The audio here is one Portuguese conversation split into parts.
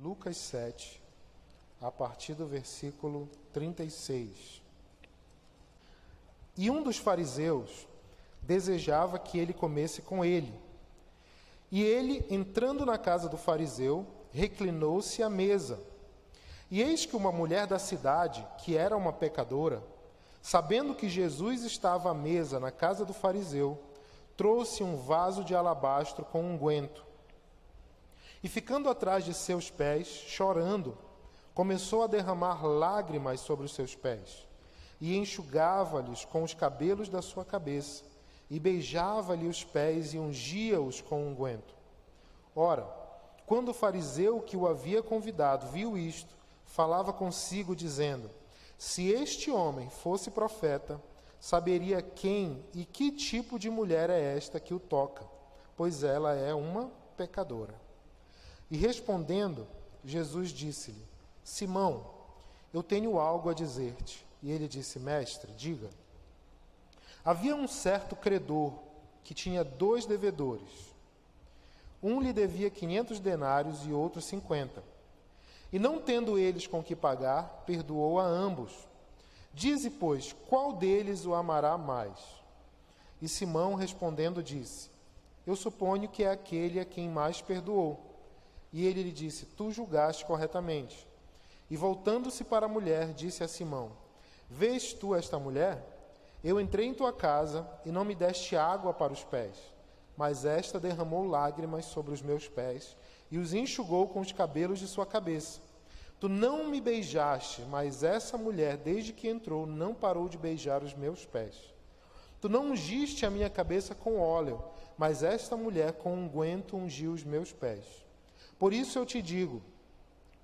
Lucas 7, a partir do versículo 36. E um dos fariseus desejava que ele comesse com ele. E ele, entrando na casa do fariseu, reclinou-se à mesa. E eis que uma mulher da cidade, que era uma pecadora, sabendo que Jesus estava à mesa na casa do fariseu, trouxe um vaso de alabastro com unguento. E ficando atrás de seus pés, chorando, começou a derramar lágrimas sobre os seus pés, e enxugava-lhes com os cabelos da sua cabeça, e beijava-lhe os pés e ungia-os com unguento. Ora, quando o fariseu que o havia convidado viu isto, falava consigo, dizendo: se este homem fosse profeta, saberia quem e que tipo de mulher é esta que o toca, pois ela é uma pecadora. E respondendo, Jesus disse-lhe: Simão, eu tenho algo a dizer-te. E ele disse: Mestre, diga. Havia um certo credor que tinha 2 devedores. Um lhe devia 500 denários e outro 50. E não tendo eles com que pagar, perdoou a ambos. Dize, pois, qual deles o amará mais? E Simão, respondendo, disse: eu suponho que é aquele a quem mais perdoou. E ele lhe disse: tu julgaste corretamente. E voltando-se para a mulher, disse a Simão: vês tu esta mulher? Eu entrei em tua casa e não me deste água para os pés, mas esta derramou lágrimas sobre os meus pés e os enxugou com os cabelos de sua cabeça. Tu não me beijaste, mas essa mulher, desde que entrou, não parou de beijar os meus pés. Tu não ungiste a minha cabeça com óleo, mas esta mulher com unguento ungiu os meus pés. Por isso eu te digo,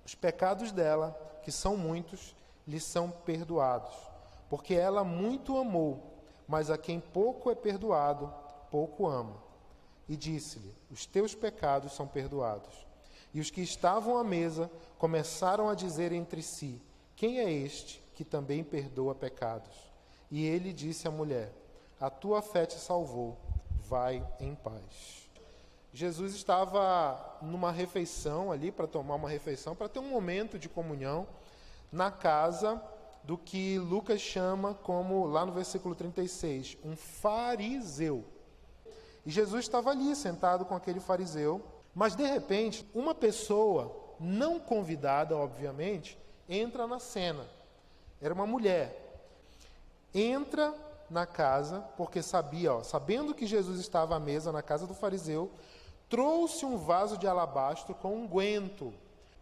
os pecados dela, que são muitos, lhe são perdoados, porque ela muito amou, mas a quem pouco é perdoado, pouco ama. E disse-lhe: os teus pecados são perdoados. E os que estavam à mesa começaram a dizer entre si: quem é este que também perdoa pecados? E ele disse à mulher: a tua fé te salvou, vai em paz. Jesus estava numa refeição ali, para tomar uma refeição, para ter um momento de comunhão, na casa do que Lucas chama como, lá no versículo 36, um fariseu. E Jesus estava ali, sentado com aquele fariseu, mas de repente, uma pessoa, não convidada, obviamente, entra na cena. Era uma mulher. Entra na casa, porque sabia, sabendo que Jesus estava à mesa na casa do fariseu, trouxe um vaso de alabastro com unguento.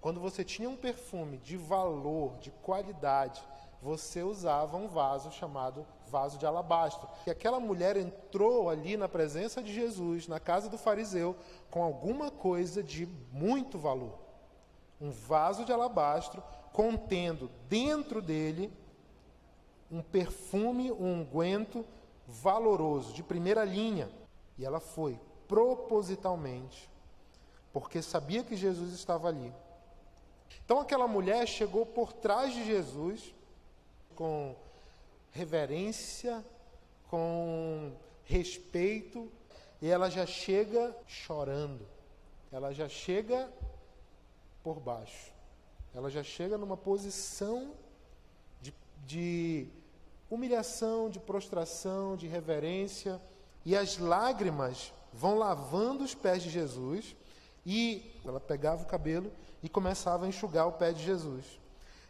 Quando você tinha um perfume de valor, de qualidade, você usava um vaso chamado vaso de alabastro. E aquela mulher entrou ali na presença de Jesus, na casa do fariseu, com alguma coisa de muito valor. Um vaso de alabastro contendo dentro dele um perfume, um unguento valoroso, de primeira linha. E ela foi propositalmente, porque sabia que Jesus estava ali. Então aquela mulher chegou por trás de Jesus com reverência, com respeito, e ela já chega chorando, ela já chega por baixo, ela já chega numa posição de humilhação, de prostração, de reverência, e as lágrimas vão lavando os pés de Jesus, e ela pegava o cabelo e começava a enxugar o pé de Jesus.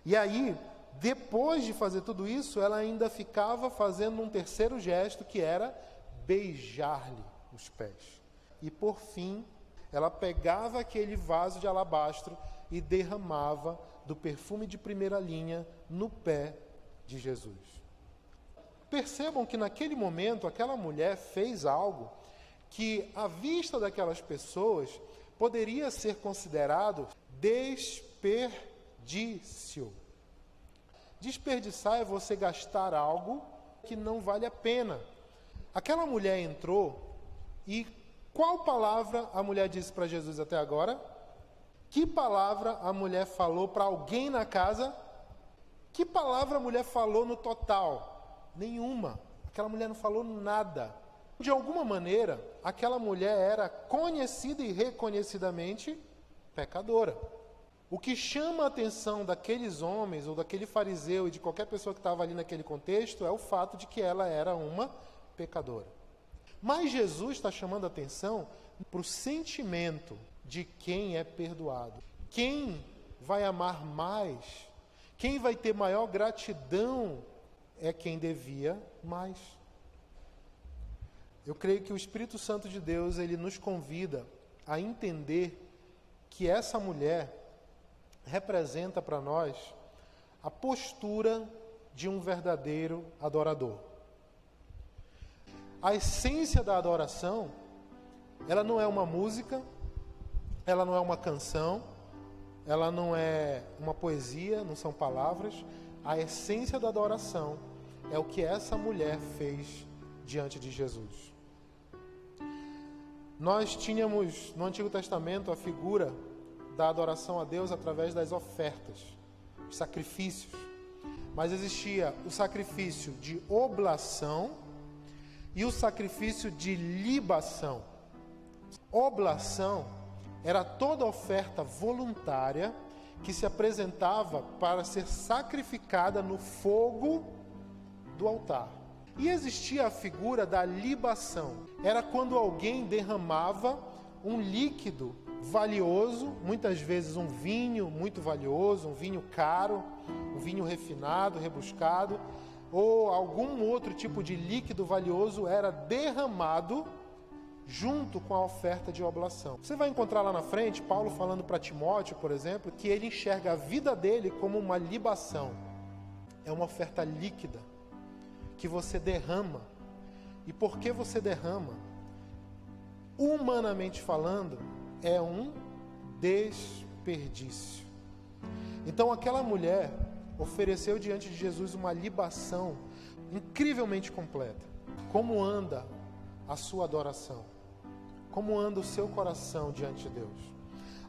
E aí, depois de fazer tudo isso, ela ainda ficava fazendo um terceiro gesto, que era beijar-lhe os pés. E por fim, ela pegava aquele vaso de alabastro e derramava do perfume de primeira linha no pé de Jesus. Percebam que naquele momento aquela mulher fez algo que, à vista daquelas pessoas, poderia ser considerado desperdício. Desperdiçar é você gastar algo que não vale a pena. Aquela mulher entrou e qual palavra a mulher disse para Jesus até agora? Que palavra a mulher falou para alguém na casa? Que palavra a mulher falou no total? Nenhuma. Aquela mulher não falou nada. De alguma maneira, aquela mulher era conhecida e reconhecidamente pecadora. O que chama a atenção daqueles homens, ou daquele fariseu e de qualquer pessoa que estava ali naquele contexto, é o fato de que ela era uma pecadora. Mas Jesus está chamando a atenção para o sentimento de quem é perdoado. Quem vai amar mais, quem vai ter maior gratidão, é quem devia mais. Eu creio que o Espírito Santo de Deus, ele nos convida a entender que essa mulher representa para nós a postura de um verdadeiro adorador. A essência da adoração, ela não é uma música, ela não é uma canção, ela não é uma poesia, não são palavras. A essência da adoração é o que essa mulher fez diante de Jesus. Nós tínhamos no Antigo Testamento a figura da adoração a Deus através das ofertas, os sacrifícios. Mas existia o sacrifício de oblação e o sacrifício de libação. Oblação era toda oferta voluntária que se apresentava para ser sacrificada no fogo do altar. E existia a figura da libação. Era quando alguém derramava um líquido valioso, muitas vezes um vinho muito valioso, um vinho caro, um vinho refinado, rebuscado, ou algum outro tipo de líquido valioso era derramado junto com a oferta de oblação. Você vai encontrar lá na frente Paulo falando para Timóteo, por exemplo, que ele enxerga a vida dele como uma libação. É uma oferta líquida que você derrama. E por que você derrama? Humanamente falando, é um desperdício. Então aquela mulher ofereceu diante de Jesus uma libação incrivelmente completa. Como anda a sua adoração? Como anda o seu coração diante de Deus?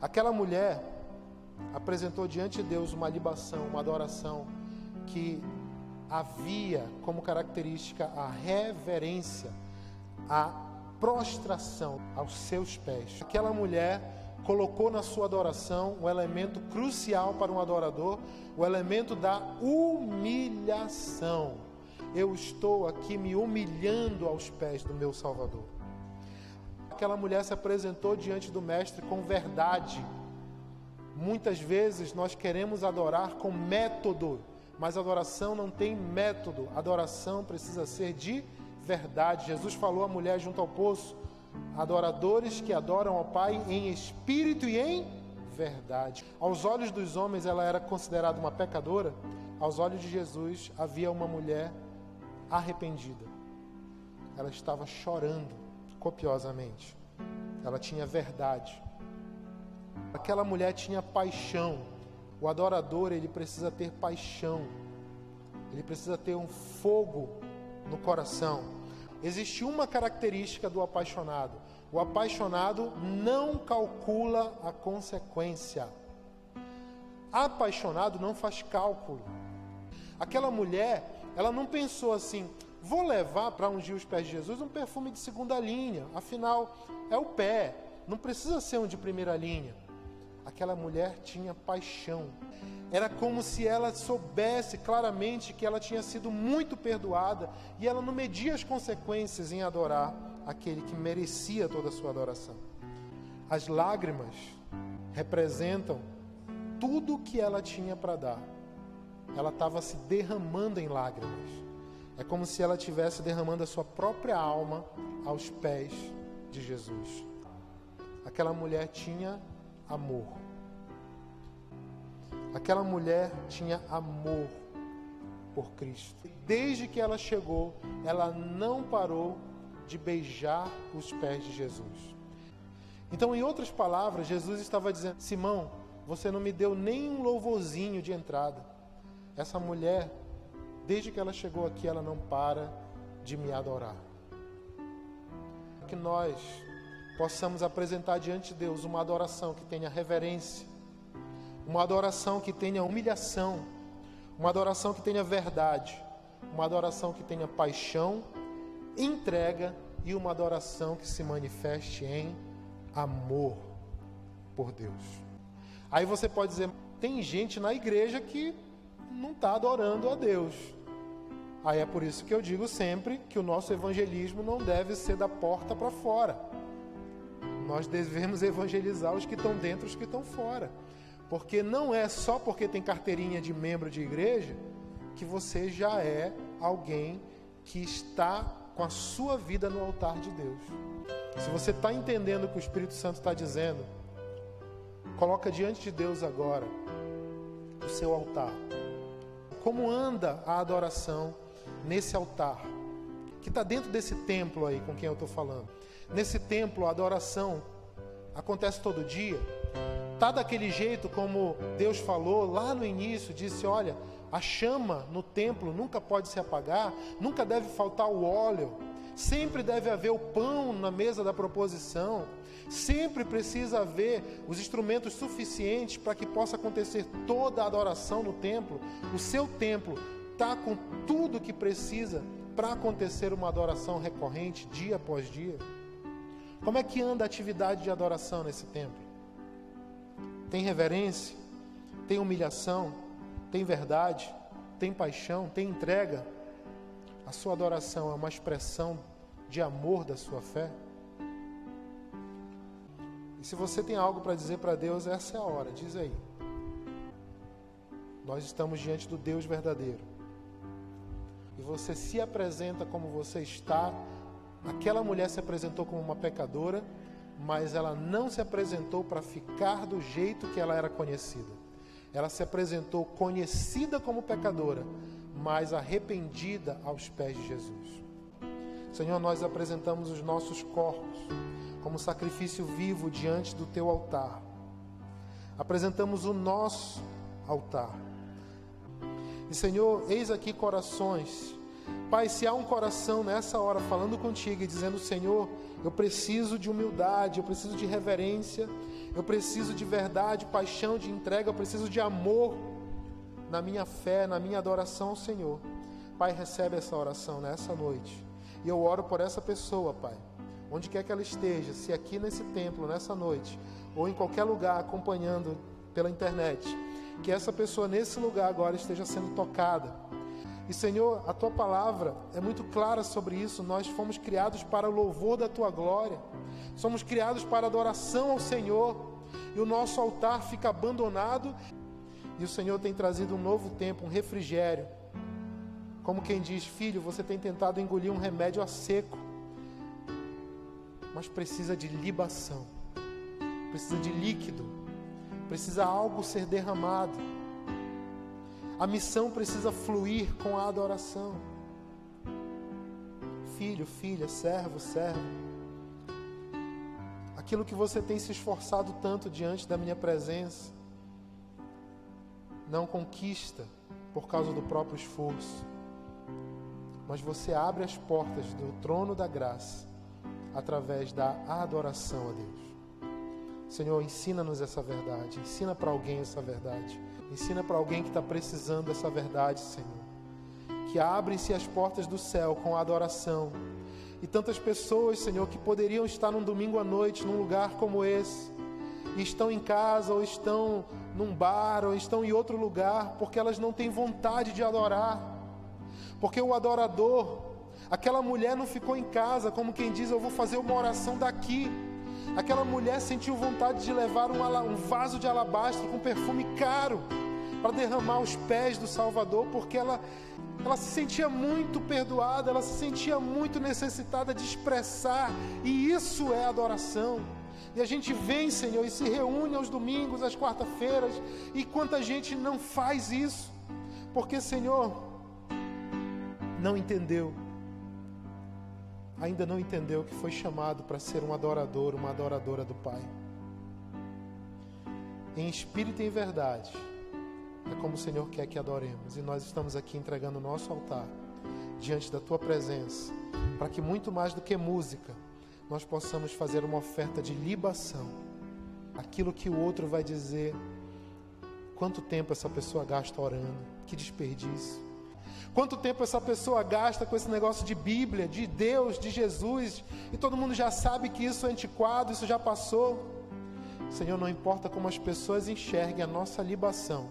Aquela mulher apresentou diante de Deus uma libação, uma adoração que havia como característica a reverência, a prostração aos seus pés. Aquela mulher colocou na sua adoração o elemento crucial para um adorador, o elemento da humilhação. Eu estou aqui me humilhando aos pés do meu Salvador. Aquela mulher se apresentou diante do Mestre com verdade. Muitas vezes nós queremos adorar com método, mas adoração não tem método. Adoração precisa ser de verdade. Jesus falou à mulher junto ao poço: adoradores que adoram ao Pai em espírito e em verdade. Aos olhos dos homens ela era considerada uma pecadora. Aos olhos de Jesus havia uma mulher arrependida. Ela estava chorando copiosamente. Ela tinha verdade. Aquela mulher tinha paixão. O adorador, ele precisa ter paixão. Ele precisa ter um fogo no coração. Existe uma característica do apaixonado. O apaixonado não calcula a consequência. Apaixonado não faz cálculo. Aquela mulher, ela não pensou assim: vou levar para ungir os pés de Jesus um perfume de segunda linha. Afinal, é o pé. Não precisa ser um de primeira linha. Aquela mulher tinha paixão. Era como se ela soubesse claramente que ela tinha sido muito perdoada e ela não media as consequências em adorar aquele que merecia toda a sua adoração. As lágrimas representam tudo que ela tinha para dar. Ela estava se derramando em lágrimas. É como se ela estivesse derramando a sua própria alma aos pés de Jesus. Aquela mulher tinha amor. Aquela mulher tinha amor por Cristo. Desde que ela chegou, ela não parou de beijar os pés de Jesus. Então, em outras palavras, Jesus estava dizendo: Simão, você não me deu nem um louvorzinho de entrada. Essa mulher, desde que ela chegou aqui, ela não para de me adorar. Que nós possamos apresentar diante de Deus uma adoração que tenha reverência, uma adoração que tenha humilhação, uma adoração que tenha verdade, uma adoração que tenha paixão, entrega e uma adoração que se manifeste em amor por Deus. Aí você pode dizer, tem gente na igreja que não está adorando a Deus. Aí é por isso que eu digo sempre que o nosso evangelismo não deve ser da porta para fora. Nós devemos evangelizar os que estão dentro e os que estão fora. Porque não é só porque tem carteirinha de membro de igreja que você já é alguém que está com a sua vida no altar de Deus. Se você está entendendo o que o Espírito Santo está dizendo, coloca diante de Deus agora o seu altar. Como anda a adoração nesse altar, que está dentro desse templo aí com quem eu estou falando? Nesse templo a adoração acontece todo dia? Está daquele jeito como Deus falou lá no início, disse, olha, a chama no templo nunca pode se apagar, nunca deve faltar o óleo, sempre deve haver o pão na mesa da proposição, sempre precisa haver os instrumentos suficientes para que possa acontecer toda a adoração no templo. O seu templo está com tudo que precisa para acontecer uma adoração recorrente, dia após dia. Como é que anda a atividade de adoração nesse templo? Tem reverência? Tem humilhação? Tem verdade? Tem paixão? Tem entrega? A sua adoração é uma expressão de amor da sua fé? E se você tem algo para dizer para Deus, essa é a hora, diz aí. Nós estamos diante do Deus verdadeiro. E você se apresenta como você está. Aquela mulher se apresentou como uma pecadora, mas ela não se apresentou para ficar do jeito que ela era conhecida. Ela se apresentou conhecida como pecadora, mas arrependida aos pés de Jesus. Senhor, nós apresentamos os nossos corpos como sacrifício vivo diante do Teu altar. Apresentamos o nosso altar. E Senhor, eis aqui corações. Pai, se há um coração nessa hora falando contigo e dizendo, Senhor, eu preciso de humildade, eu preciso de reverência, eu preciso de verdade, paixão, de entrega, eu preciso de amor na minha fé, na minha adoração ao Senhor. Pai, recebe essa oração nessa noite. E eu oro por essa pessoa, Pai, onde quer que ela esteja, se aqui nesse templo, nessa noite, ou em qualquer lugar acompanhando pela internet, que essa pessoa nesse lugar agora esteja sendo tocada. E Senhor, a Tua palavra é muito clara sobre isso. Nós fomos criados para o louvor da Tua glória. Somos criados para a adoração ao Senhor. E o nosso altar fica abandonado. E o Senhor tem trazido um novo tempo, um refrigério. Como quem diz, filho, você tem tentado engolir um remédio a seco. Mas precisa de libação. Precisa de líquido. Precisa algo ser derramado. A missão precisa fluir com a adoração. Filho, filha, servo, serva. Aquilo que você tem se esforçado tanto diante da minha presença, não conquista por causa do próprio esforço. Mas você abre as portas do trono da graça através da adoração a Deus. Senhor, ensina-nos essa verdade. Ensina para alguém essa verdade. Ensina para alguém que está precisando dessa verdade, Senhor. Que abrem-se as portas do céu com a adoração. E tantas pessoas, Senhor, que poderiam estar num domingo à noite, num lugar como esse, e estão em casa, ou estão num bar, ou estão em outro lugar, porque elas não têm vontade de adorar. Porque o adorador, aquela mulher não ficou em casa, como quem diz, eu vou fazer uma oração daqui. Aquela mulher sentiu vontade de levar um vaso de alabastro com perfume caro para derramar aos pés do Salvador, porque ela se sentia muito perdoada, ela se sentia muito necessitada de expressar, e isso é adoração. E a gente vem, Senhor, e se reúne aos domingos, às quarta-feiras, e quanta gente não faz isso, porque, Senhor, não entendeu. Ainda não entendeu que foi chamado para ser um adorador, uma adoradora do Pai. Em espírito e em verdade, é como o Senhor quer que adoremos. E nós estamos aqui entregando o nosso altar diante da Tua presença, para que muito mais do que música, nós possamos fazer uma oferta de libação. Aquilo que o outro vai dizer, quanto tempo essa pessoa gasta orando, que desperdício. Quanto tempo essa pessoa gasta com esse negócio de Bíblia, de Deus, de Jesus, e todo mundo já sabe que isso é antiquado, isso já passou. Senhor, não importa como as pessoas enxerguem a nossa libação,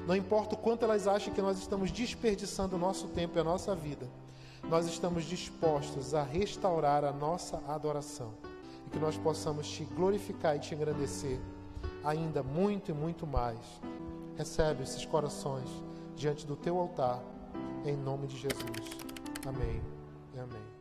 não importa o quanto elas acham que nós estamos desperdiçando o nosso tempo e a nossa vida, nós estamos dispostos a restaurar a nossa adoração e que nós possamos te glorificar e te engrandecer ainda muito e muito mais. Recebe esses corações diante do teu altar, em nome de Jesus. Amém e amém.